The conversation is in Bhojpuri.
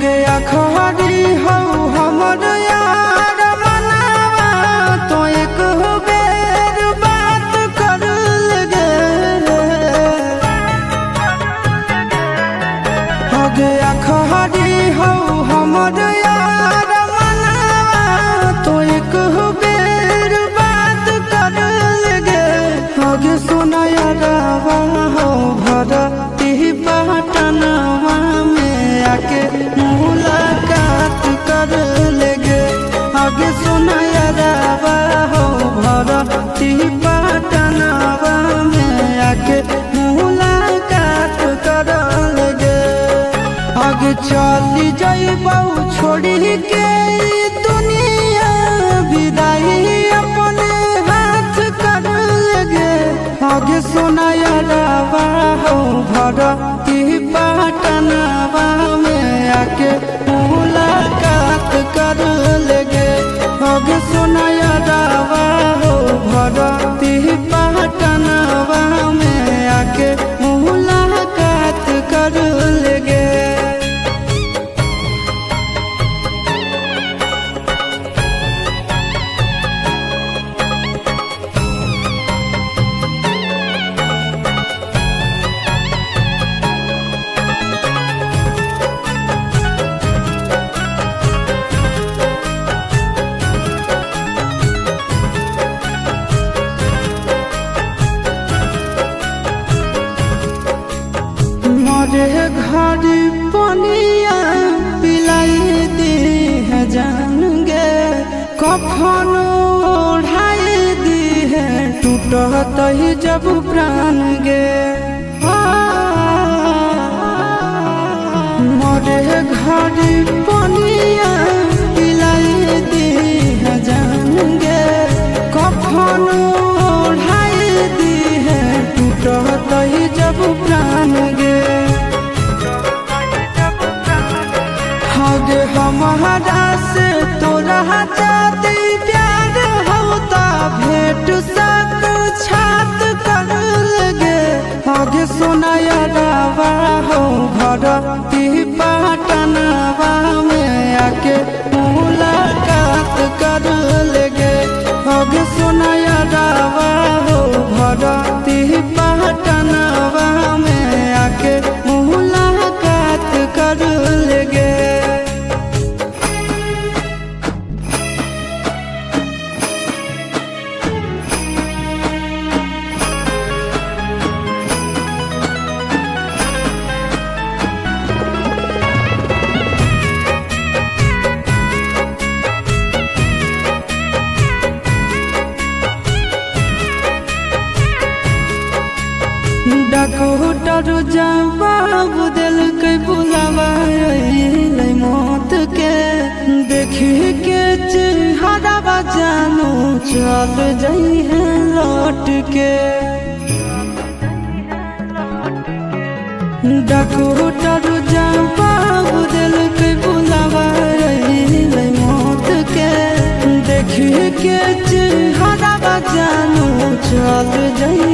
गया खरी हो हमर यार मनावा तो एक बेर बात कर लगे। हो गया खरी हो हमर यार मनावा तो एक बेर बात कर लगे। हो गे सोना यारवा हो भरती पटनवा में आके मुलाकात कर लेगे। आगे सुना यारवा हो भरती पटनवा में आके मुलाकात कर लेगे। आगे चली जाइबौ छोड़ी के दुनिया विदाई अपने हाथ कर लेगे। आगे सुना यारवा हो भरती पटनवा में आके मुलाकात कर लेगे। आगे सुना यारवा हो भरती पटनवा में आके मुलाकात कर लेगे। मरे घर पनिया पिलाई दी है जान गे। कफन ओढ़ाई दी है टूटत ही जब प्राण गे। मरे घर पनिया पिलाई दी है जान गे। कफन ओढ़ाई दी है टूटत ही जब प्राण गे। गे हमारा से तोरा जाती प्यार होता भेंट साक्षात कर लगे। आगे सोना यारवा हो भरती पटनवा में आके मुलाकात कर लेगे। आगे सोना यारवा हो भरती पटनवा में आके मुलाकात कर लेगे। डॉक्टर जवाब दिल के बुलावा मौत के। देखी के चेहरा जानू चल जाई है लौट के। डॉक्टर जवाब दिल के बुलावा मौत के। देखी के चेहरा जानू चल जाई